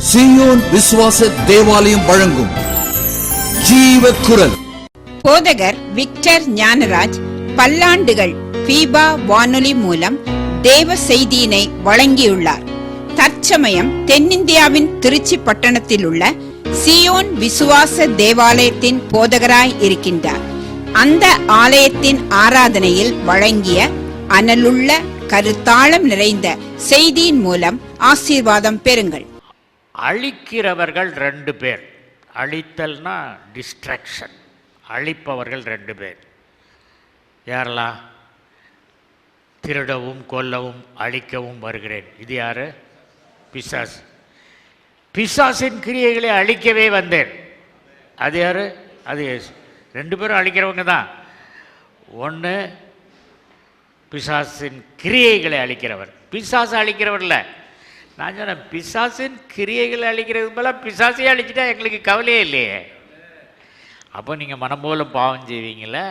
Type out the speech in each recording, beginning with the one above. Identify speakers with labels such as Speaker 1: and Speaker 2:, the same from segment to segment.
Speaker 1: சீயோன் விசுவாச தேவாலயம் வழங்கும் ஜீவ குரல்.
Speaker 2: போதகர் விக்டர் ஞானராஜ் பல்லாண்டுகள் பீபா வானொலி மூலம் தேவ செய்தியினை வழங்கியுள்ளார். தற்சமயம் தென்னிந்தியாவின் திருச்சி பட்டணத்தில் உள்ள சீயோன் விசுவாச தேவாலயத்தின் போதகராய் இருக்கின்றார். அந்த ஆலயத்தின் ஆராதனையில் வழங்கிய அனலுள்ள கருத்தாளம் நிறைந்த செய்தியின் மூலம் ஆசீர்வாதம் பெறுங்கள்.
Speaker 3: அழிக்கிறவர்கள் 2 பேர். அழித்தல்னா டிஸ்ட்ராக்ஷன். அழிப்பவர்கள் 2 பேர். யாரெல்லாம்? திருடவும் கொல்லவும் அழிக்கவும் வருகிறேன். இது யாரு? பிசாசு. பிசாசின் கிரியைகளை அழிக்கவே வந்தேன். அது யாரு? அது 2 பேரும் அழிக்கிறவங்க தான். ஒன்று பிசாசின் கிரியைகளை அழிக்கிறவர். பிசாசு அழிக்கிறவர் இல்லை. நான் சொன்னேன், பிசாசின் கிரியைகளை அழிக்கிறது போல பிசாசையே அழிச்சிட்டா எங்களுக்கு கவலையே இல்லையே. அப்போ நீங்கள் மனம் போல பாவம் செய்வீங்களே,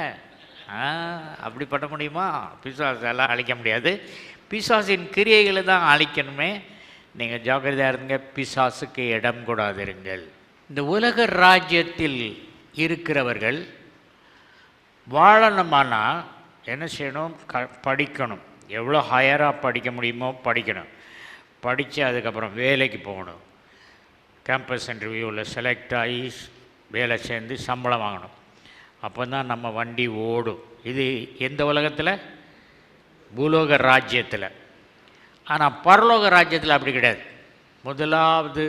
Speaker 3: அப்படி பண்ண முடியுமா? பிசாசெல்லாம் அழிக்க முடியாது. பிசாசின் கிரியைகளை தான் அழிக்கணுமே. நீங்கள் ஜாக்கிரதையாக இருங்க, பிசாசுக்கு இடம் கூடாதிருங்கள். இந்த உலக ராஜ்யத்தில் இருக்கிறவர்கள் வாழணுமானா என்ன செய்யணும்? படிக்கணும். எவ்வளோ ஹையராக படிக்க முடியுமோ படிக்கணும். படித்து அதுக்கப்புறம் வேலைக்கு போகணும். கேம்பஸ் இன்டர்வியூவில் செலக்ட் ஆகி வேலை சேர்ந்து சம்பளம் வாங்கணும். அப்போ தான் நம்ம வண்டி ஓடும். இது எந்த உலகத்தில்? பூலோக ராஜ்யத்தில். ஆனால் பரலோக ராஜ்யத்தில் அப்படி கிடையாது. முதலாவது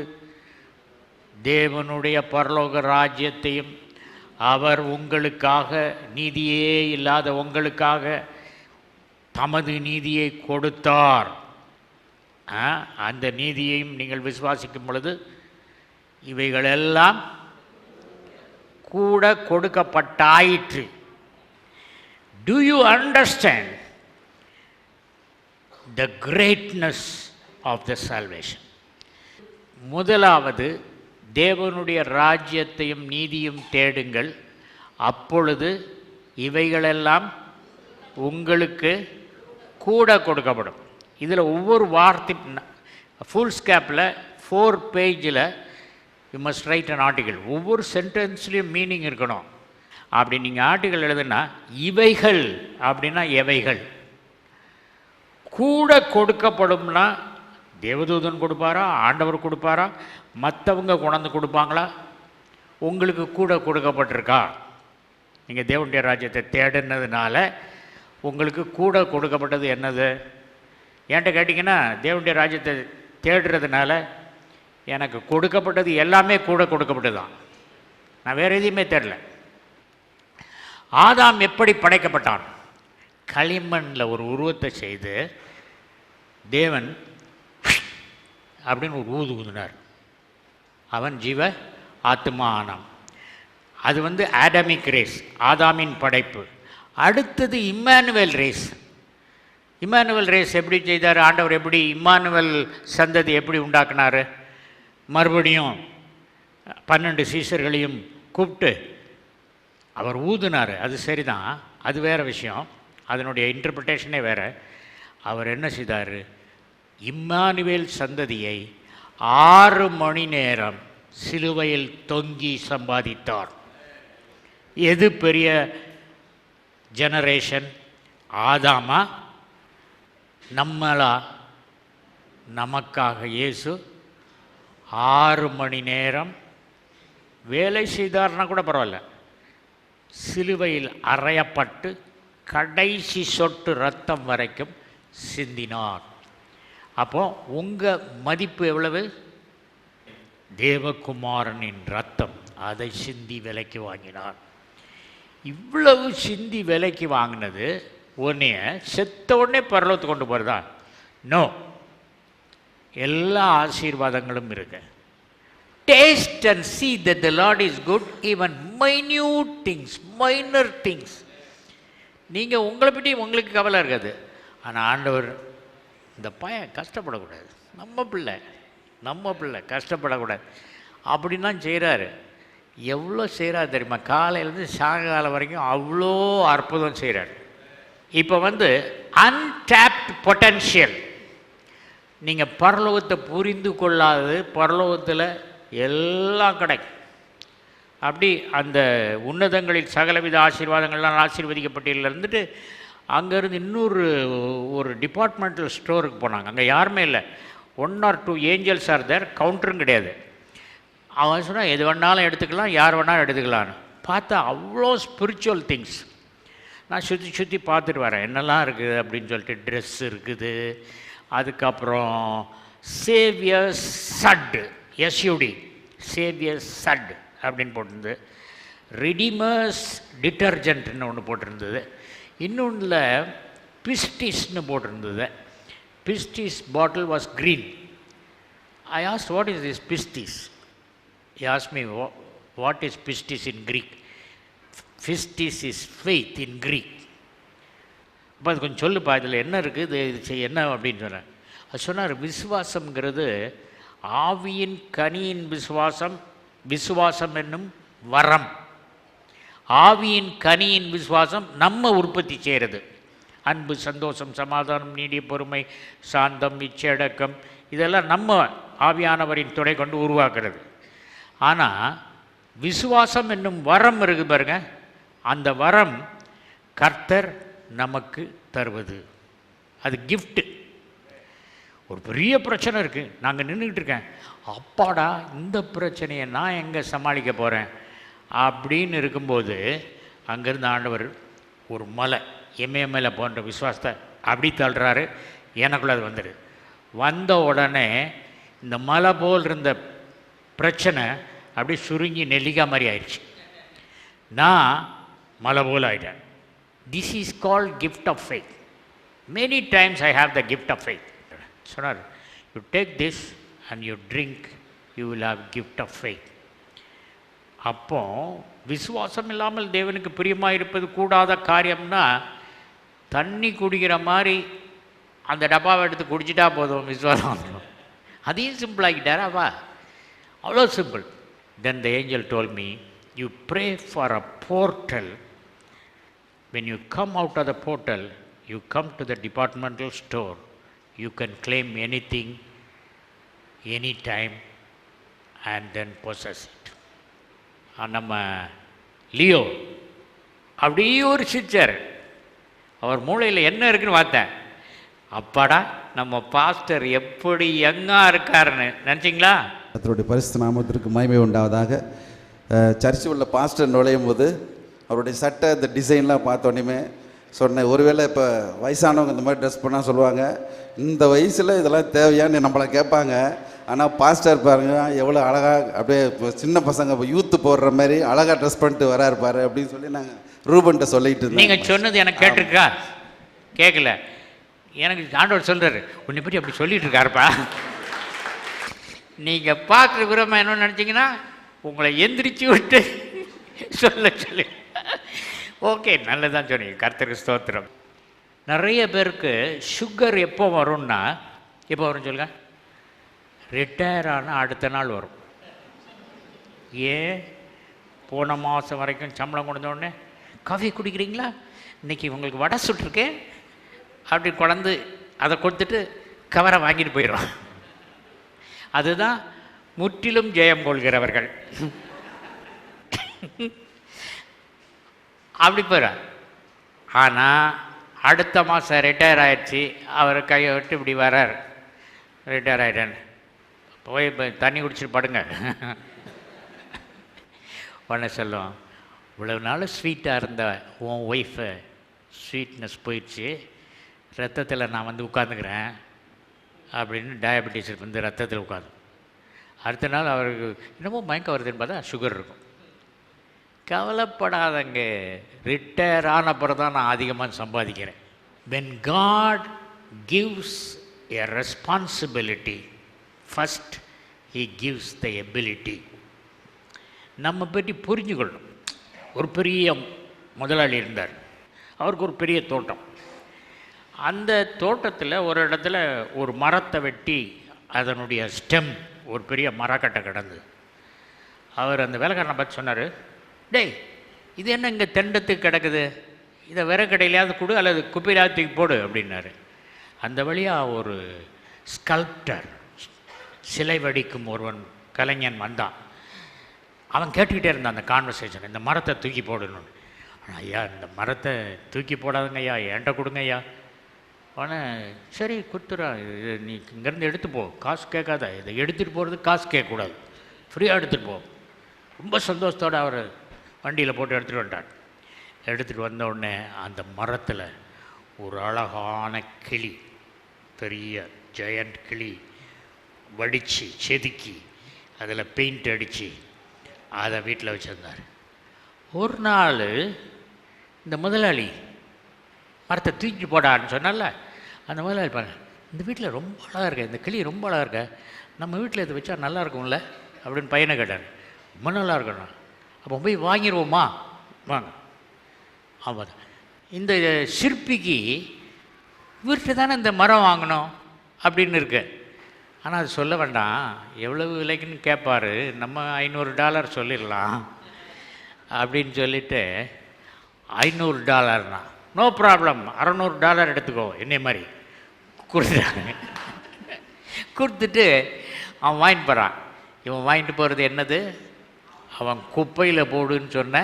Speaker 3: தேவனுடைய பரலோக ராஜ்யத்தையும் அவர் உங்களுக்காக, நீதியே இல்லாத உங்களுக்காக தமது நீதியை கொடுத்தார். அந்த நீதியையும் நீங்கள் விசுவாசிக்கும் பொழுது இவைகளெல்லாம் கூட கொடுக்கப்பட்டாயிற்று. Do you understand the greatness of the salvation? முதலாவது தேவனுடைய ராஜ்யத்தையும் நீதியும் தேடுங்கள், அப்பொழுது இவைகளெல்லாம் உங்களுக்கு கூட கொடுக்கப்படும். இதில் ஒவ்வொரு வார்த்தை ஃபுல் ஸ்கேப்பில் 4 பேஜில் you must right an article. ஒவ்வொரு சென்டென்ஸ்லேயும் மீனிங் இருக்கணும். அப்படி நீங்கள் ஆர்டிக்கல் எழுதுனா, இவைகள் அப்படின்னா எவைகள் கூட கொடுக்கப்படும்னா தேவதூதன் கொடுப்பாரா, ஆண்டவர் கொடுப்பாரா, மற்றவங்க கொண்டாந்து கொடுப்பாங்களா? உங்களுக்கு கூட கொடுக்கப்பட்டிருக்கா? நீங்கள் தேவனுடைய ராஜ்யத்தை தேடுனதுனால உங்களுக்கு கூட கொடுக்கப்பட்டது என்னது? என்கிட்ட கேட்டிங்கன்னா, தேவனுடைய ராஜ்யத்தை தேடுறதுனால எனக்கு கொடுக்கப்பட்டது எல்லாமே கூட கொடுக்கப்பட்டது தான். நான் வேறு எதையுமே தேடல. ஆதாம் எப்படி படைக்கப்பட்டான்? களிமண்ணில் ஒரு உருவத்தை செய்து தேவன் அப்படின்னு ஒரு ஊதுனார். அவன் ஜீவ ஆத்மா ஆனான். அது ஆடமிக் ரேஸ், ஆதாமின் படைப்பு. அடுத்தது இம்மானுவேல் ரேஸ். இம்மானுவேல் ரேஸ் எப்படி செய்தார் ஆண்டவர்? எப்படி இம்மானுவேல் சந்ததி எப்படி உண்டாக்குனார்? மறுபடியும் 12 சீஷர்களையும் கூப்பிட்டு அவர் ஊதுனார். அது சரிதான், அது வேறு விஷயம். அதனுடைய இன்டர்பிரிட்டேஷனே வேறு. அவர் என்ன செய்தார்? இம்மானுவேல் சந்ததியை 6 மணி நேரம் சிலுவையில் தொங்கி சம்பாதித்தார். எது பெரிய ஜெனரேஷன்? ஆதாமா நம்மளா? நமக்காக இயேசு 6 மணி நேரம் வேலை செய்தார்னா கூட பரவாயில்ல, சிலுவையில் அறையப்பட்டு கடைசி சொட்டு ரத்தம் வரைக்கும் சிந்தினார். அப்போ உங்கள் மதிப்பு எவ்வளவு? தேவகுமாரனின் ரத்தம், அதை சிந்தி விலைக்கு வாங்கினார். இவ்வளவு சிந்தி விலைக்கு வாங்கினது உன்னைய செத்த உடனே பரலோகத்துக்கு கொண்டு போகிறதா? நோ. எல்லா ஆசீர்வாதங்களும் இருக்கு. Taste and see that the Lord is good, even minute things, minor things. நீங்கள் உங்களை பற்றி உங்களுக்கு கவலை இருக்காது. ஆனால் ஆண்டவர், இந்த பையன் கஷ்டப்படக்கூடாது, நம்ம பிள்ளை கஷ்டப்படக்கூடாது அப்படின்னு தான் செய்கிறாரு. எவ்வளோ செய்கிறார் தெரியுமா? காலையிலேருந்து சாயங்காலம் வரைக்கும் அவ்வளோ அற்புதம் செய்கிறார். இப்போ அன்டாப்ட் பொட்டன்ஷியல். நீங்கள் பரலோகத்தை புரிந்து கொள்ளாதது பரலோகத்தில் எல்லாம் கிடைக்கும். அப்படி அந்த உன்னதங்களில் சகலவித ஆசீர்வாதங்கள்லாம் ஆசீர்வதிக்கப்பட்டியில் இருந்துட்டு அங்கேருந்து ஒரு டிபார்ட்மெண்டல் ஸ்டோருக்கு போனாங்க. அங்கே யாருமே இல்லை, 1 or 2 ஏஞ்சல்ஸ் ஆர் தேர், கவுண்டரும் கிடையாது. அவன் சொன்னால் எது வேணாலும் எடுத்துக்கலாம், யார் வேணாலும் எடுத்துக்கலான்னு. பார்த்தா அவ்வளோ ஸ்பிரிச்சுவல் திங்ஸ். நான் சுற்றி பார்த்துட்டு வரேன் என்னெல்லாம் இருக்குது அப்படின்னு சொல்லிட்டு. ட்ரெஸ் இருக்குது, அதுக்கப்புறம் சேவியர் சட், எஸ்யூடி சேவியர் சட் அப்படின்னு போட்டிருந்தது. ரெடிமர்ஸ் டிட்டர்ஜென்ட்னு ஒன்று போட்டிருந்தது. இன்னொன்றில் பிஸ்டிஸ்னு போட்டிருந்தது. பிஸ்டிஸ் bottle was green. I asked what is this பிஸ்டிஸ். He asked me what is pistis in Greek. Pistis is faith in Greek. அப்போ அது கொஞ்சம் சொல்லுப்பா, இதில் என்ன இருக்குது, இது என்ன அப்படின்னு சொன்னேன். அது சொன்னார், விசுவாசம்ங்கிறது ஆவியின் கனியின் விசுவாசம், விசுவாசம் என்னும் வரம். ஆவியின் கனியின் விசுவாசம் நம்ம உற்பத்தி செய்கிறது. அன்பு, சந்தோஷம், சமாதானம், நீடிய பொறுமை, சாந்தம், இச்சையடக்கம், இதெல்லாம் நம்ம ஆவியானவரின் துணை கொண்டு உருவாக்குறது. ஆனால் விசுவாசம் என்னும் வரம் இருக்குது பாருங்க, அந்த வரம் கர்த்தர் நமக்கு தருவது. அது கிஃப்ட்டு. ஒரு பெரிய பிரச்சனை இருக்குது, நாங்கள் நின்றுக்கிட்டு இருக்கேன், அப்பாடா இந்த பிரச்சனையை நான் எங்கே சமாளிக்க போகிறேன் அப்படின்னு இருக்கும்போது அங்கேருந்து ஆண்டவர் ஒரு மலை, எம்ஏஎம்எல்ஏ போன்ற விசுவாசத்தை அப்படி தள்ளுறாரு. எனக்குள்ள அது வந்துடுது. வந்த உடனே இந்த மலை போல் இருந்த பிரச்சனை அப்படி சுருங்கி நெல்லிக்காய் மாதிரி ஆயிடுச்சு. நான் மலை போல் ஆகிட்டேன். This is called gift of faith. Many times I have the gift of faith. சொன்னார், you take this and you drink, you will have gift of faith. அப்போ விசுவாசம் இல்லாமல் தேவனுக்கு பிரியமாக இருப்பது கூடாத காரியம்னா, தண்ணி குடிக்கிற மாதிரி அந்த டப்பாவை எடுத்து குடிச்சிட்டா போதும், விசுவாசம் வந்துடும். அதையும் சிம்பிள் ஆகிட்டாராவா, அவ்வளோ simple. Then the angel told me, you pray for a portal. When you come out of the portal, you come to the departmental store. You can claim anything, anytime, and then possess it. நம்ம Leo அப்படியே ஒரு சிரிச்சார். அவர் மூளையில் என்ன இருக்குன்னு பார்த்தேன். அப்பாடா, நம்ம pastor எப்படி யங்காக இருக்காருன்னு நினச்சிங்களா?
Speaker 4: கர்த்தருடைய பரிசுத்த நாமத்திற்கு மகிமை உண்டாவதாக. சர்ச்சு உள்ள பாஸ்டர் நுழையும் போது அவருடைய சட்டை, இந்த டிசைன்லாம் பார்த்தோன்னே சொன்னேன், ஒருவேளை இப்போ வயசானவங்க இந்த மாதிரி ட்ரெஸ் பண்ணால் சொல்லுவாங்க, இந்த வயசில் இதெல்லாம் தேவையான்னு நம்மளை கேட்பாங்க. ஆனால் பாஸ்டர் பாருங்கள் எவ்வளோ அழகாக, அப்படியே இப்போ சின்ன பசங்க இப்போ யூத்து போடுற மாதிரி அழகாக ட்ரெஸ் பண்ணிட்டு வரா இருப்பார் அப்படின்னு சொல்லி நாங்கள் ரூபன்ட்ட சொல்லிட்டு இருந்தோம்.
Speaker 3: நீங்கள் சொன்னது எனக்கு கேட்டிருக்கா? கேட்கல. எனக்கு ஆண்டவர் சொல்கிறாரு, உன்னை பற்றி அப்படி சொல்லிட்டு இருக்காருப்பா. நீங்கள் பார்க்குற விரும்ப என்ன நினச்சிங்கன்னா உங்களை எந்திரிச்சு விட்டு சொல்லி. ஓகே, நல்லதான் சொன்னீங்க, கர்த்தருக்கு ஸ்தோத்திரம். நிறைய பேருக்கு சுகர் எப்போ வரும்னா, எப்போ வரும் சொல்லுங்க? ரிட்டையர் ஆனால் அடுத்த நாள் வரும். ஏன்? போன மாதம் வரைக்கும் சம்பளம் கொடுத்தோடனே காஃபி குடிக்கிறீங்களா, இன்றைக்கி உங்களுக்கு வடை சுட்டுருக்கேன் அப்படி குழந்து அதை கொடுத்துட்டு கவரை வாங்கிட்டு போயிடும். அதுதான் முற்றிலும் ஜெயம் கொள்கிறவர்கள். அப்படி போகிறார். ஆனால் அடுத்த மாதம் ரிட்டையர் ஆகிடுச்சு, அவர் கையை விட்டு இப்படி வர்றார், ரிட்டையர் ஆகிட்டேன்னு போய் தண்ணி குடிச்சிட்டு படுங்க. உடனே சொல்லுவோம், இவ்வளவு நாள் ஸ்வீட்டாக இருந்த உன் ஒய்ஃபு ஸ்வீட்னஸ் போயிடுச்சு, ரத்தத்தில் நான் வந்து உட்காந்துக்கிறேன் அப்படின்னு டயபெட்டிஸ் வந்து ரத்தத்தில் உட்காந்து. அடுத்த நாள் அவருக்கு என்னமோ மயக்கம் வருதுன்னு பார்த்தா சுகர் இருக்கும். கவலைப்படாதங்க, ரிட்டையர் ஆனப்புறம் தான் நான் அதிகமாக சம்பாதிக்கிறேன். when God gives a responsibility, first he gives the ability. நம்ம பற்றி புரிஞ்சுக்கணும். ஒரு பெரிய முதலாளி இருந்தார், அவருக்கு ஒரு பெரிய தோட்டம். அந்த தோட்டத்தில் ஒரு இடத்துல ஒரு மரத்தை வெட்டி அதனுடைய ஸ்டெம் ஒரு பெரிய மரக்கட்டை கிடந்து. அவர் அந்த வேலைக்காரனை பார்த்து சொன்னார், டேய் இது என்ன இங்கே தெண்டத்துக்கு கிடக்குது, இதை விறகு கடையிலையாவது கொடு அல்லது குப்பையிலாவது தூக்கி போடு அப்படின்னாரு. அந்த வழியாக ஒரு ஸ்கல்ப்டர், சிலை வடிக்கும் ஒருவன் கலைஞன் வந்தான். அவன் கேட்டுக்கிட்டே இருந்தான் அந்த கான்வர்சேஷன், இந்த மரத்தை தூக்கி போடணும்னு. ஆனால் ஐயா இந்த மரத்தை தூக்கி போடாதுங்க ஐயா, என்கிட்ட கொடுங்க ஐயா. ஆனால் சரி கொடுத்துறா, இது நீ இங்கேருந்து எடுத்து போ, காசு கேட்காத, இதை எடுத்துகிட்டு போகிறது காசு கேட்கக்கூடாது, ஃப்ரீயாக எடுத்துகிட்டு போ. ரொம்ப சந்தோஷத்தோடு அவர் வண்டியில் போட்டு எடுத்துகிட்டு வந்துட்டார். எடுத்துகிட்டு வந்த உடனே அந்த மரத்தில் ஒரு அழகான கிளி, பெரிய ஜெயண்ட் கிளி வடித்து செதுக்கி அதில் பெயிண்ட் அடித்து அதை வீட்டில் வச்சுருந்தார். ஒரு நாள் இந்த முதலாளி மரத்தை தூக்கி போடான்னு சொன்னால, அந்த முதலாளி பாருங்க, இந்த வீட்டில் ரொம்ப அழகாக இருக்க, இந்த கிளி ரொம்ப அழகாக இருக்க, நம்ம வீட்டில் இதை வச்சா நல்லா இருக்கும்ல அப்படின்னு பையனை கேட்டார். ரொம்ப நல்லா இருக்கணும், அப்போ போய் வாங்கிடுவோமா, வாங்க. ஆமாம், இந்த சிற்பிக்கு இவர்கிட்ட தானே இந்த மரம் வாங்கணும் அப்படின்னு இருக்கு. ஆனால் அது சொல்ல வேண்டாம், எவ்வளவு விலைக்குன்னு கேட்பார், நம்ம $500 சொல்லிடலாம் அப்படின்னு சொல்லிவிட்டு $500 நோ ப்ராப்ளம், $600 எடுத்துக்கோ என்னை மாதிரி கொடுத்துட்டாங்க. கொடுத்துட்டு அவன் வாங்கிட்டு போகிறான். இவன் வாங்கிட்டு போகிறது என்னது, அவன் குப்பையில் போடுன்னு சொன்ன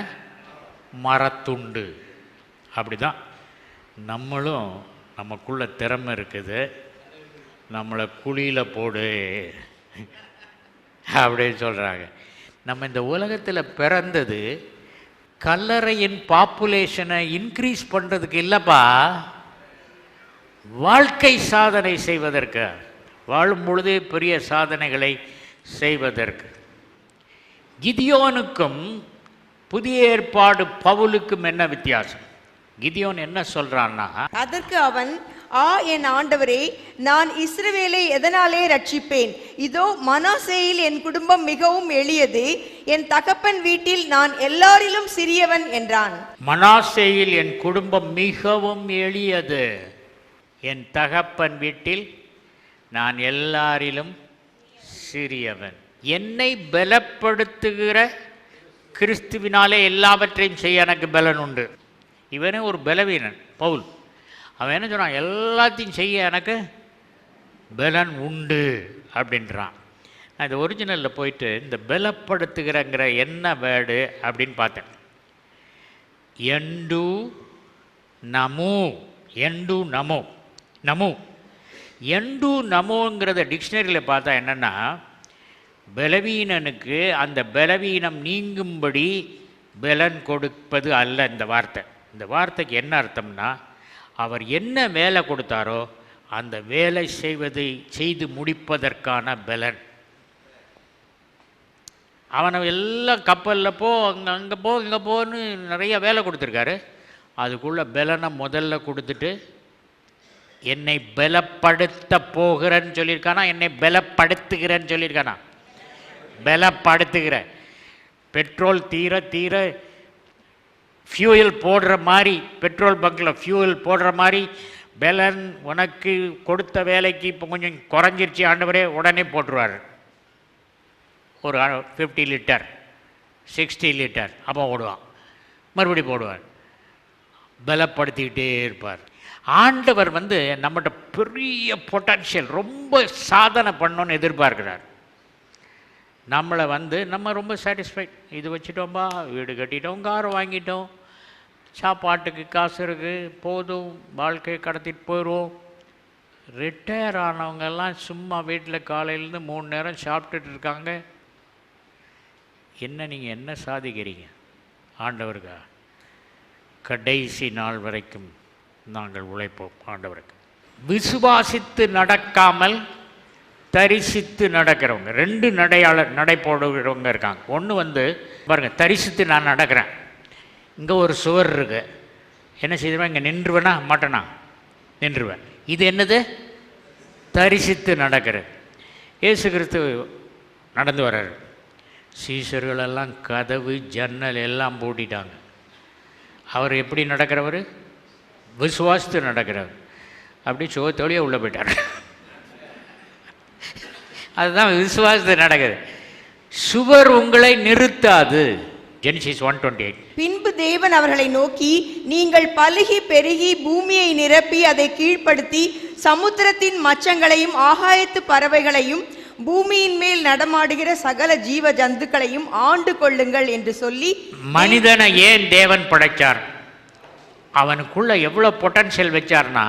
Speaker 3: மரத்துண்டு. அப்படி தான் நம்மளும், நமக்குள்ள திறமை இருக்குது, நம்மளை குழியில் போடு அப்படின்னு சொல்கிறாங்க. நம்ம இந்த உலகத்தில் பிறந்தது கல்லறையின் பாப்புலேஷனை இன்க்ரீஸ் பண்ணுறதுக்கு இல்லைப்பா, வாழ்க்கை சாதனை செய்வதற்கு, வாழும் பொழுதே பெரிய சாதனைகளை செய்வதற்கு. கிதியோனுக்கும் புதிய ஏற்பாடு பவுலுக்கும் என்ன வித்தியாசம்? கிதியோன் என்ன சொல்றான்னா,
Speaker 5: அதற்கு அவன், என் ஆண்டவரே, நான் இஸ்ரவேலை எதனாலே ரட்சிப்பேன்? இதோ மனாசேயில் என் குடும்பம் மிகவும் எளியது, என் தகப்பன் வீட்டில் நான் எல்லாரிலும் சிறியவன் என்றான்.
Speaker 3: மனாசேயில் என் குடும்பம் மிகவும் எளியது, என் தகப்பன் வீட்டில் நான் எல்லாரிலும் சிறியவன். என்னை பலப்படுத்துகிற கிறிஸ்துவினாலே எல்லாவற்றையும் செய்ய எனக்கு பலன் உண்டு. இவனே ஒரு பலவீனன் பவுல். அவன் என்ன சொன்னான், எல்லாத்தையும் செய்ய எனக்கு பலன் உண்டு அப்படின்றான். நான் இந்த ஒரிஜினலில் போயிட்டு இந்த பலப்படுத்துகிறங்கிற என்ன வேர்டு அப்படின்னு பார்த்தேன். எண்டு நமு, எண்டு நமு, நமு எண்டு நமோங்கிறத டிக்ஷனரியில் பார்த்தா என்னென்னா, பலவீனனுக்கு அந்த பலவீனம் நீங்கும்படி பலன் கொடுப்பது அல்ல இந்த வார்த்தை. இந்த வார்த்தைக்கு என்ன அர்த்தம்னா, அவர் என்ன வேலை கொடுத்தாரோ அந்த வேலை செய்து முடிப்பதற்கான பலன். அவனை எல்லாம் கப்பலில் போ, அங்கே போ, இங்கே போன்னு நிறைய வேலை கொடுத்துருக்காரு. அதுக்குள்ள பலனை முதல்ல கொடுத்துட்டு என்னை பலப்படுத்த போகிறேன்னு சொல்லியிருக்கானா, என்னை பலப்படுத்துகிறேன்னு சொல்லியிருக்கானா? பலப்படுத்துகிற. பெட்ரோல் தீர தீர ஃபியூயல் போடுற மாதிரி, பெட்ரோல் பங்கில் ஃபியூயல் போடுற மாதிரி பலன் உனக்கு கொடுத்த வேலைக்கு இப்போ கொஞ்சம் குறைஞ்சிருச்சு ஆண்டவரே, உடனே போட்டுருவார். ஒரு 50 லிட்டர் 60 லிட்டர் அப்போ ஓடுவான், மறுபடி போடுவார், பலப்படுத்திக்கிட்டே இருப்பார். ஆண்டவர் நம்மகிட்ட பெரிய பொட்டன்ஷியல், ரொம்ப சாதனை பண்ணணுன்னு எதிர்பார்க்கிறார். நம்மளை நம்ம ரொம்ப சாட்டிஸ்ஃபைட், இது வச்சுட்டோம்பா, வீடு கட்டிட்டோம், கார் வாங்கிட்டோம், சாப்பாட்டுக்கு காசு இருக்குது, போதும், வாழ்க்கையை கடத்திட்டு போயிடுவோம். ரிட்டையர் ஆனவங்கெல்லாம் சும்மா வீட்டில் காலையிலேருந்து 3 நேரம் சாப்பிட்டுட்டு இருக்காங்க. என்ன நீங்கள் என்ன சாதிக்கிறீங்க ஆண்டவருக்கா? கடைசி நாள் வரைக்கும் நாங்கள் உழைப்போம் ஆண்டவருக்கு. விசுவாசித்து நடக்காமல் தரிசித்து நடக்கிறவங்க, 2 நடை போடுகிறவங்க இருக்காங்க. ஒன்று பாருங்கள், தரிசித்து நான் நடக்கிறேன், இங்கே ஒரு சுவர் இருக்கு, என்ன செய்வேன், இங்கே நின்றுவேனா மாட்டேனா? நின்றுவேன். இது என்னது? தரிசித்து நடக்கிறது. இயேசு கிறிஸ்து நடந்து வர்றாரு, சீஷர்களெல்லாம் கதவு ஜன்னல் எல்லாம் பூட்டிட்டாங்க. அவர் எப்படி நடக்கிறவர்? விசுவாசித்து நடக்கிறவர். அப்படி சுகத்தோடையே உள்ளே போயிட்டார். அதுதான் விசுவாசத்தை நடக்குது. சுவர் உங்களை நிறுத்தாது. ஜெனிசிஸ் 1:28.
Speaker 5: பின்பு தேவன் அவர்களை நோக்கி, நீங்கள் பலுகி பெருகி பூமியை நிரப்பி அதை கீழ்ப்படுத்தி சமுத்திரத்தின் மச்சங்களையும் ஆகாயத்து பறவைகளையும் பூமியின் மேல் நடமாடுகிற சகல ஜீவ ஜந்துக்களையும் ஆண்டு கொள்ளுங்கள் என்று சொல்லி.
Speaker 3: மனிதனை ஏன் தேவன் படைச்சார்? அவனுக்குள்ள எவ்வளோ பொட்டன்ஷியல் வச்சார்னா,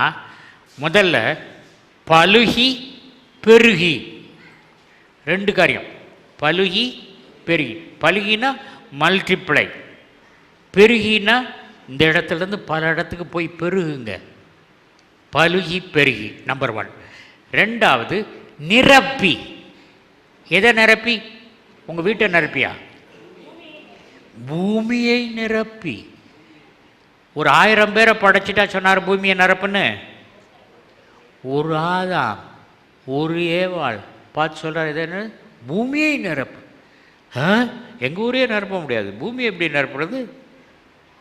Speaker 3: முதல்ல பலுகி பெருகி, ரெண்டு காரியம். பலுகி பெருகி. பலுகினா மல்டிப்ளை, பெருகினா இந்த இடத்துலேருந்து பல இடத்துக்கு போய் பெருகுங்க. பலுகி பெருகி நம்பர் 1. ரெண்டாவது நிரப்பி. எதை நிரப்பி? உங்கள் வீட்டை நிரப்பியா? பூமியை நிரப்பி. ஒரு 1000 பேரை படைச்சிட்டா சொன்னார் பூமியை நிரப்புன்னு. ஒரு ஆதாம், ஒரு ஏவாள் பார்த்து சொல்கிறார், இது என்ன? பூமியை நிரப்பு. எங்கள் ஊரே நிரப்ப முடியாது, பூமியை எப்படி நிரப்புறது?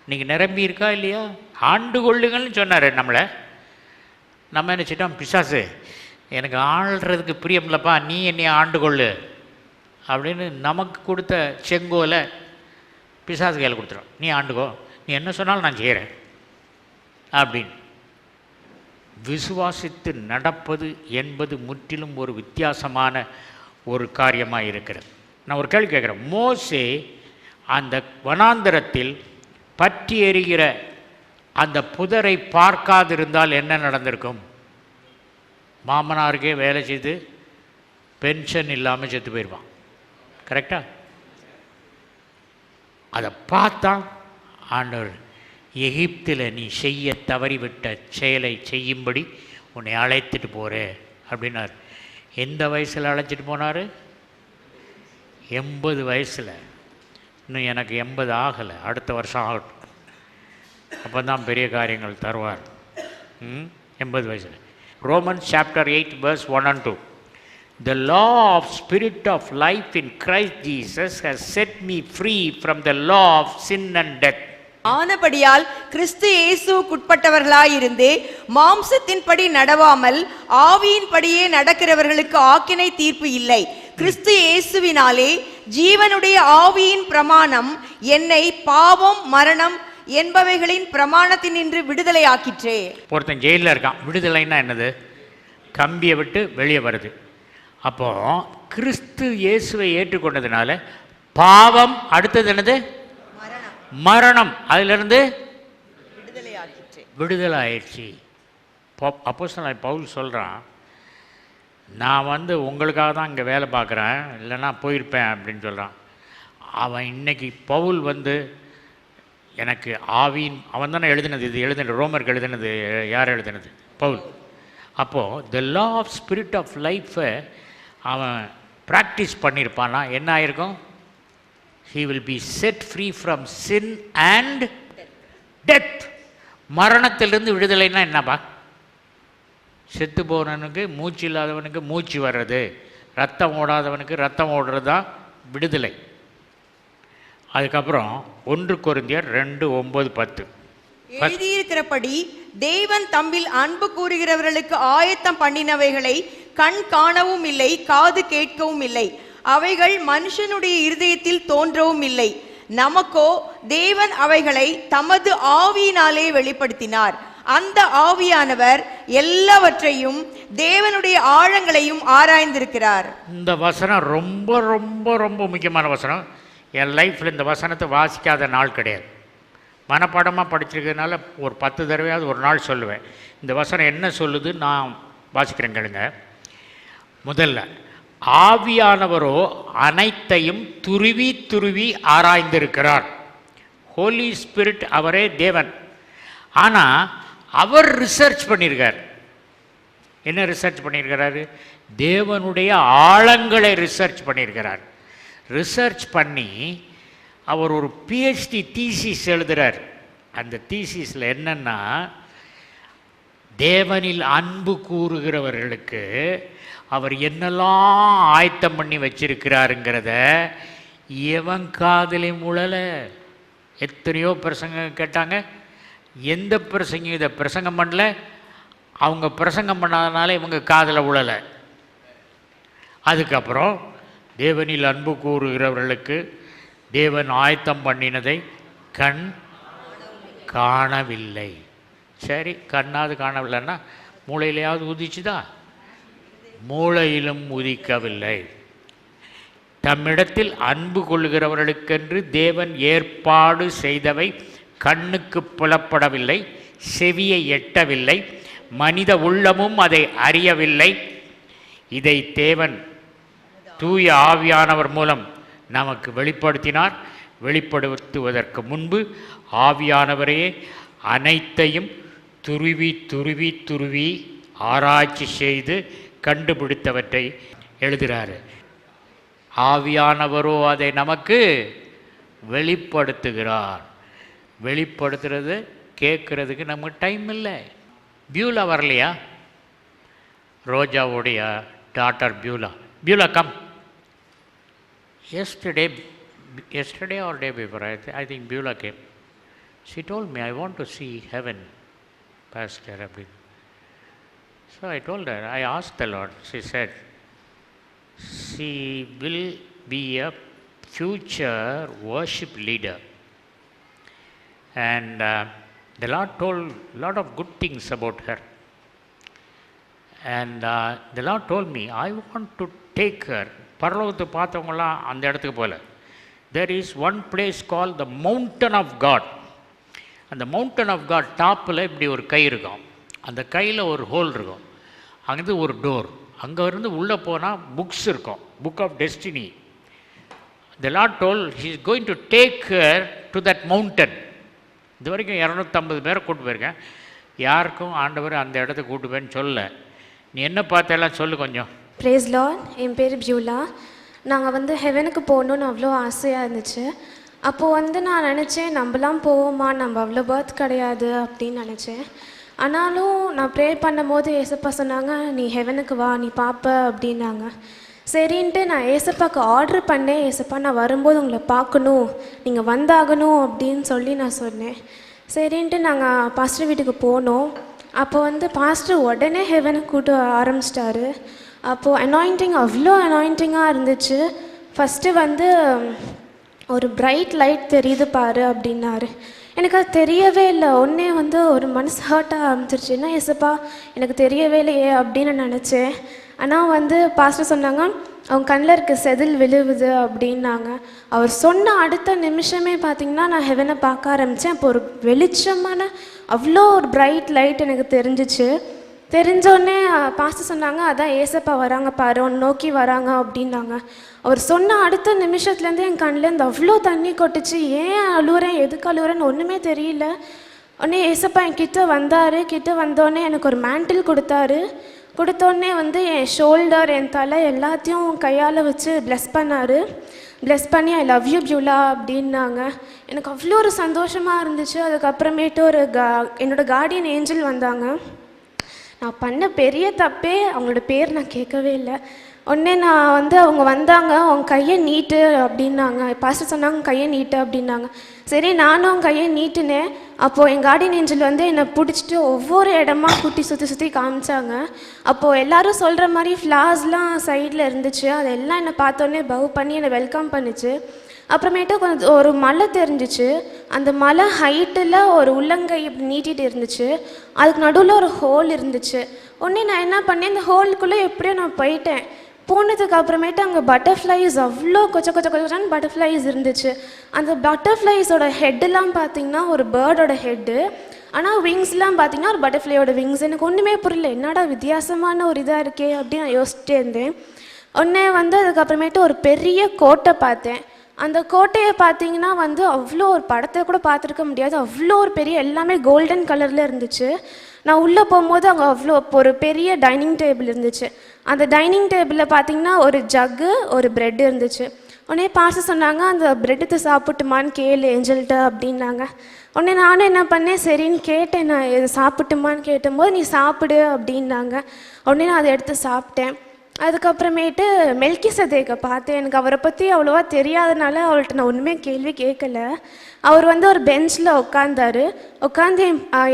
Speaker 3: நீங்கள் நிரம்பி இருக்கா இல்லையா? ஆண்டு கொள்ளுங்கள்னு சொன்னார் நம்மளை. நம்ம நினச்சிட்டோம், பிசாசு எனக்கு ஆள்றதுக்கு பிரியம் இல்லைப்பா, நீ என்னை ஆண்டு கொள்ளு அப்படின்னு நமக்கு கொடுத்த செங்கோலை பிசாசு கையில் கொடுத்துரும். நீ ஆண்டுக்கோ, நீ என்ன சொன்னாலும் நான் செய்கிறேன் அப்படின்னு. விசுவாசித்து நடப்பது என்பது முற்றிலும் ஒரு வித்தியாசமான ஒரு காரியமாக இருக்கிறது. நான் ஒரு கேள்வி கேட்குறேன். மோசே அந்த வனாந்தரத்தில் பற்றி எரிகிற அந்த புதரை பார்க்காதிருந்தால் என்ன நடந்திருக்கும்? மாமனாருக்கே வேலை செய்து பென்ஷன் இல்லாமல் செத்து போயிடுவான். கரெக்டாக? அதை பார்த்தா ஆண்டவர், எகிப்தில் நீ செய்ய தவறிவிட்ட செயலை செய்யும்படி உன்னை அழைத்துட்டு போகிறே அப்படின்னார். எந்த வயசில் அழைச்சிட்டு போனார்? 80 வயசில். இன்னும் எனக்கு 80 ஆகலை, அடுத்த வருஷம் ஆகட்டும், அப்போ தான் பெரிய காரியங்கள் தருவார். 80 வயசில். Romans chapter 8 verse 1 and 2. The law of spirit of life in Christ Jesus has set me free from the law of sin and death.
Speaker 5: ஆனபடியால் கிறிஸ்து இயேசுவுக்குட்பட்டவர்களாயிருந்து மாம்சத்தின்படி நடவாமல் ஆவியின்படியே நடக்கிறவர்களுக்கு ஆக்கினை தீர்ப்பு இல்லை. கிறிஸ்து இயேசுவினாலே ஜீவனுடைய ஆவியின் பிரமாணம் என்னை பாவம் மரணம் என்பவைகளின் பிரமாணத்தினின்று விடுதலை ஆக்கிற்றே.
Speaker 3: ஒருத்தன் ஜெயிலில் இருக்கான். விடுதலைன்னா என்னது? கம்பியை விட்டு வெளியே வருது. அப்போ கிறிஸ்து இயேசுவை ஏற்றுக்கொண்டதுனால பாவம், அடுத்தது என்னது? மரணம். அதிலிருந்து விடுதலை ஆயிடுச்சு. அப்போஸ்தலன் பவுல் சொல்கிறான், நான் உங்களுக்காக தான் இங்கே வேலை பார்க்குறேன், இல்லைன்னா போயிருப்பேன் அப்படின்னு சொல்கிறான். அவன் இன்னைக்கு பவுல் எனக்கு ஆவியின், அவன் தானே எழுதினது, இது எழுதினது ரோமருக்கு எழுதினது யார் எழுதினது? பவுல். அப்போது த லா ஆஃப் ஸ்பிரிட் ஆஃப் லைஃப்பை அவன் ப்ராக்டிஸ் பண்ணியிருப்பானா என்ன ஆயிருக்கும்? he will be set free from sin and death. மரணத்திலிருந்து விடுதலைன்னா என்னப்பா? செத்து போனவனுக்கு, மூச்சு இல்லாதவனுக்கு மூச்சு வர்றது, ரத்தம் ஓடாதவனுக்கு ரத்தம் ஓடுறது தான் விடுதலை. அதுக்கப்புறம் 1 கொரிந்தியர் 2:9-10
Speaker 5: எழுதியிருக்கிறபடி தேவன் தம்மில் அன்பு கூறுகிறவர்களுக்கு ஆயத்தம் பண்ணினவைகளை கண் காணவும் இல்லை, காது கேட்கவும் இல்லை, அவைகள் மனுஷனுடைய இருதயத்தில் தோன்றவும் இல்லை. நமக்கோ தேவன் அவைகளை தமது ஆவியினாலே வெளிப்படுத்தினார். அந்த ஆவியானவர் எல்லாவற்றையும் தேவனுடைய ஆழங்களையும் ஆராய்ந்திருக்கிறார்.
Speaker 3: இந்த வசனம் ரொம்ப ரொம்ப ரொம்ப முக்கியமான வசனம். என் லைஃப்பில் இந்த வசனத்தை வாசிக்காத நாள் கிடையாது. மனப்பாடமாக படிச்சிருக்கிறதுனால ஒரு 10 தடவையாவது ஒரு நாள் சொல்லுவேன். இந்த வசனம் என்ன சொல்லுது நான் வாசிக்கிறேன் கேளுங்க. முதல்ல, ஆவியானவரோ அனைத்தையும் துருவி துருவி ஆராய்ந்திருக்கிறார். ஹோலி ஸ்பிரிட் அவரே தேவன். ஆனால் அவர் ரிசர்ச் பண்ணியிருக்கார். என்ன ரிசர்ச் பண்ணியிருக்கிறாரு? தேவனுடைய ஆழங்களை ரிசர்ச் பண்ணியிருக்கிறார். ரிசர்ச் பண்ணி அவர் ஒரு PhD தீசிஸ் எழுதுகிறார். அந்த தீசிஸில் என்னென்னா, தேவனில் அன்பு கூறுகிறவர்களுக்கு அவர் என்னெல்லாம் ஆயத்தம் பண்ணி வச்சிருக்கிறாருங்கிறத எவன் காதலையும் உழலை. எத்தனையோ பிரசங்க கேட்டாங்க, எந்த பிரசங்கம் இதை பிரசங்கம் பண்ணல, அவங்க பிரசங்கம் பண்ணாதனால இவங்க காதலை உழலை. அதுக்கப்புறம் தேவனில் அன்பு கூறுகிறவர்களுக்கு தேவன் ஆயத்தம் பண்ணினதை கண் காணவில்லை. சரி, கண்ணாவது காணவில்லைன்னா மூளையிலையாவது உதிச்சுதா? மூளையிலும் உதிக்கவில்லை. தம்மிடத்தில் அன்பு கொள்கிறவர்களுக்கென்று தேவன் ஏற்பாடு செய்தவை கண்ணுக்கு புலப்படவில்லை, செவியை எட்டவில்லை, மனித உள்ளமும் அதை அறியவில்லை. இதை தேவன் தூய ஆவியானவர் மூலம் நமக்கு வெளிப்படுத்தினார். வெளிப்படுத்துவதற்கு முன்பு ஆவியானவரே அனைத்தையும் துருவி துருவி துருவி ஆராய்ச்சி செய்து கண்டுபிடித்தவற்றை எழுதுகிறாரு. ஆவியானவரோ அதை நமக்கு வெளிப்படுத்துகிறார். வெளிப்படுத்துறது கேட்குறதுக்கு நமக்கு டைம் இல்லை. பியூலா வரலையா? ரோஜாவுடைய daughter Beulah. Beulah come. Yesterday or day before, I think Beulah came. She told me, I want to see heaven, Pastor. So I told her, I asked the Lord. She said, she will be a future worship leader. And the Lord told a lot of good things about her. And the Lord told me, I want to take her. பரலோகத்தை பார்த்தவங்களாம் அந்த இடத்துக்கு போகல. There is one place called the Mountain of God. அந்த Mountain of God டாப்பில் இப்படி ஒரு கை இருக்கும். அந்த கையில் ஒரு ஹோல் இருக்கும். அங்கேருந்து ஒரு டோர். அங்கே இருந்து உள்ளே போனால் புக்ஸ் இருக்கும். Book of destiny. The Lord told he is going to take her to that mountain. இது வரைக்கும் 250 பேரை கூட்டு போயிருக்கேன். யாருக்கும் ஆண்டவர் அந்த இடத்துக்கு கூட்டு போயின்னு சொல்ல. நீ என்ன பார்த்தெல்லாம் சொல்லு கொஞ்சம்.
Speaker 6: Prays Lord. என் பேர் பியூலா. நாங்கள் ஹெவனுக்கு போகணுன்னு அவ்வளோ ஆசையாக இருந்துச்சு. அப்போது நான் நினச்சேன், நம்மலாம் போவோமா, நம்ம அவ்வளோ பர்த் கிடையாது அப்படின்னு நினச்சேன். ஆனாலும் நான் ப்ரே பண்ணும்போது ஏசப்பா சொன்னாங்க, நீ ஹெவனுக்கு வா, நீ பார்ப்ப அப்படின்னாங்க. சரின்ட்டு நான் ஏசப்பாவுக்கு ஆர்டர் பண்ணேன். ஏசப்பா, நான் வரும்போது உங்களை பார்க்கணும், நீங்கள் வந்தாகணும் அப்படின்னு சொல்லி நான் சொன்னேன். சரின்ட்டு நாங்கள் பாஸ்டர் வீட்டுக்கு போனோம். அப்போ பாஸ்டர் உடனே ஹெவனுக்கு கூட்ட ஆரம்பிச்சிட்டாரு. அப்போது அனாயிண்டிங் அவ்வளோ அனாயிண்டிங்காக இருந்துச்சு. ஃபஸ்ட்டு ஒரு பிரைட் லைட் தெரியுது பாரு அப்படின்னாரு. எனக்கு அது தெரியவே இல்லை. ஒன்றே ஒரு மனசு ஹர்ட்டாக ஆரம்பிச்சிருச்சு. என்ன ஏசப்பா, எனக்கு தெரியவே இல்லையே அப்படின்னு நினச்சேன். ஆனால் பாஸ்டர் சொன்னாங்க, அவங்க கண்ணில் இருக்க செதில் விழுவுது அப்படின்னாங்க. அவர் சொன்ன அடுத்த நிமிஷமே பார்த்திங்கன்னா நான் ஹெவனை பார்க்க ஆரம்பித்தேன். அப்போ ஒரு வெளிச்சமான அவ்வளோ ஒரு பிரைட் லைட் எனக்கு தெரிஞ்சிச்சு. தெரிஞ்சோடனே பாஸ்டர் சொன்னாங்க, அதான் ஏசப்பா வராங்க பாரு, ஒன்று நோக்கி வராங்க அப்படின்னாங்க. அவர் சொன்ன அடுத்த நிமிஷத்துலேருந்து என் கண்ணிலேருந்து அவ்வளோ தண்ணி கொட்டுச்சு. ஏன் அழுவுறேன், எதுக்கு அழுவுறேன்னு ஒன்றுமே தெரியல. உடனே ஏசப்பா என் கிட்ட வந்தார். கிட்ட வந்தோடனே எனக்கு ஒரு மேண்டில் கொடுத்தாரு. கொடுத்தோடனே என் ஷோல்டர், என் தலை எல்லாத்தையும் கையால் வச்சு ப்ளெஸ் பண்ணார். ப்ளெஸ் பண்ணி ஐ லவ் யூ பியூலா அப்படின்னாங்க. எனக்கு அவ்வளோ ஒரு சந்தோஷமாக இருந்துச்சு. அதுக்கப்புறமேட்டு என்னோடய கார்டியன் ஏஞ்சல் வந்தாங்க. நான் பண்ண பெரிய தப்பே அவங்களோட பேர் நான் கேட்கவே இல்லை. உடனே நான் அவங்க வந்தாங்க, அவங்க கையை நீட்டு அப்படின்னாங்க. பாஸ்டர் சொன்னாங்க கையை நீட்டு அப்படின்னாங்க. சரி, நானும் அவங்க கையை நீட்டுனேன். அப்போது என் கார்டியன் ஏஞ்சல் என்னை பிடிச்சிட்டு ஒவ்வொரு இடமா குட்டி சுற்றி சுற்றி காமிச்சாங்க. அப்போது எல்லோரும் சொல்கிற மாதிரி ஃப்ளார்ஸ்லாம் சைடில் இருந்துச்சு. அதெல்லாம் என்னை பார்த்தோன்னே பவ் பண்ணி என்னை வெல்கம் பண்ணிச்சு. அப்புறமேட்டு கொஞ்சம் ஒரு மலை தெரிஞ்சிச்சு. அந்த மலை ஹைட்டில் ஒரு உள்ளங்கை இப்படி நீட்டிகிட்டு இருந்துச்சு. அதுக்கு நடுவில் ஒரு ஹோல் இருந்துச்சு. உடனே நான் என்ன பண்ணேன், இந்த ஹோலுக்குள்ளே எப்படியோ நான் போயிட்டேன். போனதுக்கு அப்புறமேட்டு அங்கே பட்டர்ஃப்ளைஸ் அவ்வளோ கொச்சன்னு பட்டர்ஃப்ளைஸ் இருந்துச்சு. அந்த பட்டர்ஃப்ளைஸோட ஹெட்டெல்லாம் பார்த்திங்கன்னா ஒரு பேர்டோட ஹெட்டு, ஆனால் விங்ஸ்லாம் பார்த்திங்கன்னா ஒரு பட்டர்ஃப்ளையோட விங்ஸ். எனக்கு ஒன்றுமே புரியல, என்னடா வித்தியாசமான ஒரு இதாக இருக்கே அப்படின்னு நான் யோசிச்சுட்டே இருந்தேன். உடனே அதுக்கப்புறமேட்டு ஒரு பெரிய கோட்டை பார்த்தேன். அந்த கோட்டையை பார்த்தீங்கன்னா அவ்வளோ ஒரு படத்தை கூட பார்த்துருக்க முடியாது, அவ்வளோ ஒரு பெரிய, எல்லாமே கோல்டன் கலரில் இருந்துச்சு. நான் உள்ளே போகும்போது அங்கே அவ்வளோ ஒரு பெரிய டைனிங் டேபிள் இருந்துச்சு. அந்த டைனிங் டேபிளில் பார்த்தீங்கன்னா ஒரு ஜக்கு, ஒரு ப்ரெட் இருந்துச்சு. உடனே பாஸ்டர் சொன்னாங்க, அந்த ப்ரெட்டு சாப்பிட்டுமான்னு கேளு ஏஞ்சல்கிட்ட அப்படின்னாங்க. உடனே நானும் என்ன பண்ணேன், சரின்னு கேட்டேன். நான் இது சாப்பிட்டுமான்னு கேட்டபோது நீ சாப்பிடு அப்படின்னாங்க. உடனே நான் அதை எடுத்து சாப்பிட்டேன். அதுக்கப்புறமேட்டு மெல்கிசதேக்கை பார்த்தேன். எனக்கு அவரை பற்றி அவ்வளோவா தெரியாதனால அவள்கிட்ட நான் ஒன்றுமே கேள்வி கேட்கல. அவர் ஒரு பெஞ்சில் உட்காந்து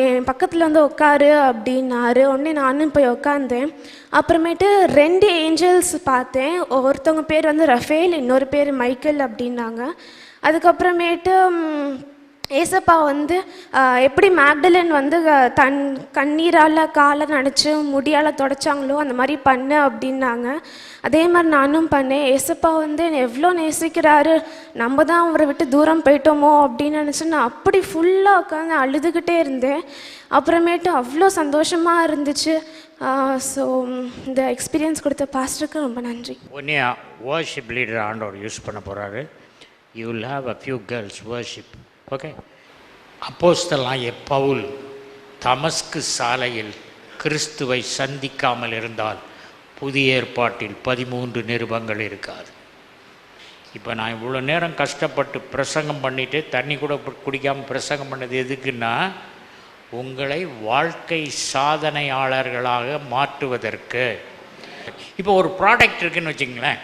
Speaker 6: என் பக்கத்தில் உட்காரு அப்படின்னாரு. உடனே நானும் போய் உட்காந்தேன். அப்புறமேட்டு 2 ஏஞ்சல்ஸ் பார்த்தேன். ஒருத்தவங்க பேர் ரஃபேல், இன்னொரு பேர் மைக்கேல் அப்படின்னாங்க. அதுக்கப்புறமேட்டு ஏசப்பா வந்து எப்படி மேக்டலன் வந்து கண்ணீரால் காலை நனைச்சு முடியால் தொடச்சாங்களோ அந்த மாதிரி பண்ணு அப்படின்னாங்க. அதே மாதிரி நானும் பண்ணேன். ஏசப்பா வந்து என்னை எவ்வளோ நேசிக்கிறாரு, நம்ம தான் அவரை விட்டு தூரம் போயிட்டோமோ அப்படின்னு நினச்சி நான் அப்படி ஃபுல்லாக உட்காந்து அழுதுகிட்டே இருந்தேன். அப்புறமேட்டு அவ்வளோ சந்தோஷமாக இருந்துச்சு. ஸோ இந்த எக்ஸ்பீரியன்ஸ் கொடுத்த பாஸ்டருக்கு ரொம்ப நன்றி.
Speaker 3: ஒன்னே வர்ஷிப் லீடர் ஆண்டவர் யூஸ் பண்ண போகிறாரு. You will have a few girls worship. Okay. அப்போஸ்தலனாகிய பவுல் தமஸ்கு சாலையில் கிறிஸ்துவை சந்திக்காமல் இருந்தால் புதிய ஏற்பாட்டில் 13 நிருபங்கள் இருக்காது. இப்போ நான் இவ்வளோ நேரம் கஷ்டப்பட்டு பிரசங்கம் பண்ணிவிட்டு தண்ணி கூட குடிக்காமல் பிரசங்கம் பண்ணது எதுக்குன்னா, உங்களை வாழ்க்கை சாதனையாளர்களாக மாற்றுவதற்கு. இப்போ ஒரு ப்ராடக்ட் இருக்குதுன்னு வச்சுங்களேன்,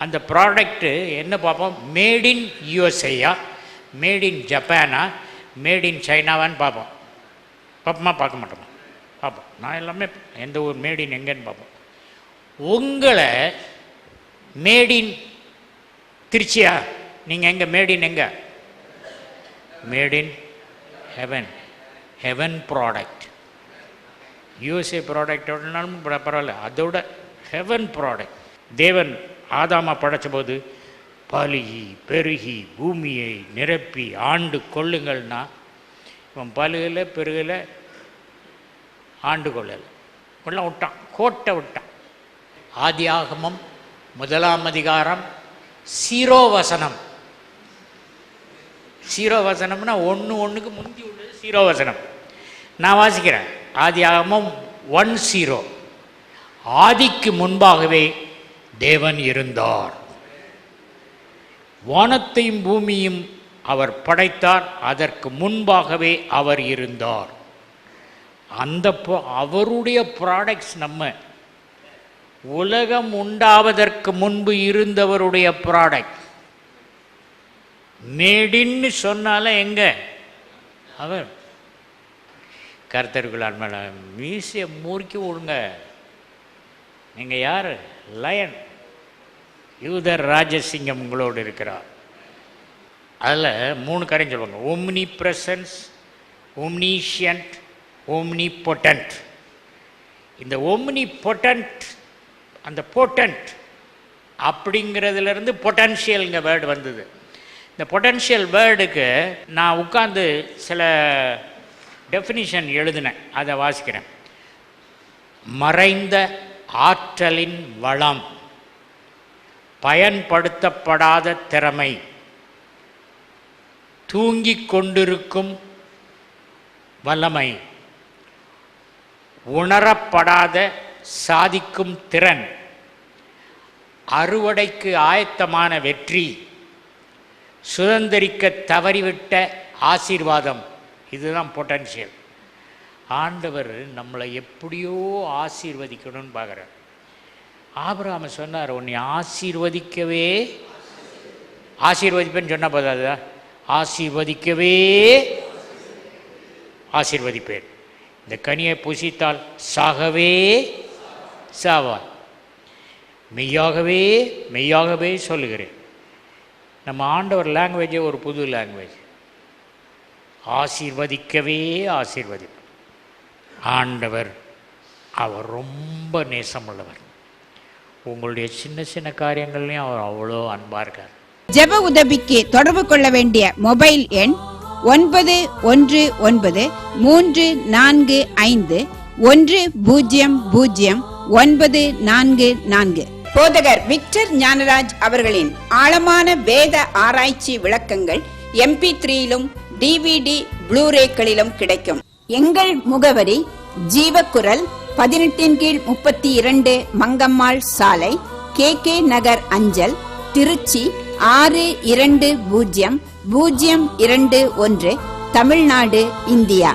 Speaker 3: அந்த ப்ராடக்ட்டு என்ன பார்ப்போம், மேட் இன் யூஎஸ்ஏயா, மேட் இன் ஜப்பானா, மேட் இன் சைனாவான்னு பார்ப்போம். பார்ப்போமா? பார்க்க மாட்டோமா? பார்ப்போம். நான் எல்லாமே எந்த ஒரு மேட் இன் எங்கேன்னு பார்ப்போம். உங்களை மேட் இன் திருச்சியா, நீங்கள் எங்கே மேட் இன் எங்கே? Made in heaven. Heaven product. USA ப்ராடக்டோடனாலும் பரவாயில்ல, அதோட ஹெவன் ப்ராடக்ட். தேவன் ஆதாமா படைச்ச போது பலுகி பெருகி பூமியை நிரப்பி ஆண்டு கொள்ளுங்கள்னா, இவன் பலுகலை பெருகலை ஆண்டு கொள்ளலை, கொள்ள விட்டான், கோட்டை விட்டான். ஆதியாகமம் 1ஆம் அதிகாரம் 0 வசனம். 0 வசனம்னா 1:1 முந்தி உள்ளது 0 வசனம். நான் வாசிக்கிறேன். ஆதியாகமம் 1:0. ஆதிக்கு முன்பாகவே தேவன் இருந்தார், வானத்தையும் பூமியும் அவர் படைத்தார், அதற்கு முன்பாகவே அவர் இருந்தார். அந்த அவருடைய ப்ராடக்ட்ஸ் நம்ம உலகம் உண்டாவதற்கு முன்பு இருந்தவருடைய ப்ராடக்ட். மேடின்னு சொன்னால எங்க அவர் கர்த்தருக்குள் மேல மீசிய மூர்க்கி விடுங்க. நீங்கள் யார்? லயன். யூதர் ராஜசிங்கம் உங்களோடு இருக்கிறார். அதில் 3 காரியம் சொல்லுவாங்க. Omni presence, omniscient, omni potent. இந்த ஓம்னி பொட்டன்ட், அந்த பொட்டன்ட் அப்படிங்கிறதுலேருந்து பொட்டன்ஷியல்ங்க வேர்டு வந்தது. இந்த பொட்டன்ஷியல் வேர்டுக்கு நான் உட்காந்து சில டெஃபினிஷன் எழுதினேன், அதை வாசிக்கிறேன். மறைந்த ஆற்றலின் வளம், பயன்படுத்தப்படாத திறமை, தூங்கிக் கொண்டிருக்கும் வல்லமை, உணரப்படாத சாதிக்கும் திறன், அறுவடைக்கு ஆயத்தமான வெற்றி, சுதந்திரிக்க தவறிவிட்ட ஆசீர்வாதம். இதுதான் பொட்டன்ஷியல். ஆண்டவர் நம்மளை எப்படியோ ஆசீர்வதிக்கணும்னு பார்க்குறார். ஆபிரகாம் சொன்னார், உன்னை ஆசீர்வதிக்கவே, ஆசீர்வதிப்பேன்னு சொன்னால் போதாதா, ஆசீர்வதிக்கவே ஆசீர்வதிப்பேன். இந்த கனியை புசித்தால் சாகவே சாவார். மெய்யாகவே மெய்யாகவே சொல்லுகிறேன். நம்ம ஆண்டவர் லாங்குவேஜே ஒரு புது லாங்குவேஜ். ஆசீர்வதிக்கவே ஆசீர்வதிப்பார். ஆண்டவர் அவர் ரொம்ப நேசமுள்ளவர். உங்களுடைய சின்ன சின்ன காரியங்கள்லையும் அவர் அவ்வளோ அன்பாக இருக்கார்.
Speaker 2: ஜெப உதவிக்கு தொடர்பு கொள்ள வேண்டிய மொபைல் எண் 911945100944. போதகர் விக்டர் ஞானராஜ் அவர்களின் ஆழமான வேத ஆராய்ச்சி விளக்கங்கள் MP3யிலும் DVD ப்ளூரேக்களிலும் கிடைக்கும். எங்கள் முகவரி ஜீவக்குரல் 18/32 மங்கம்மாள் சாலை, KK நகர் அஞ்சல், திருச்சி 620021, தமிழ்நாடு, இந்தியா.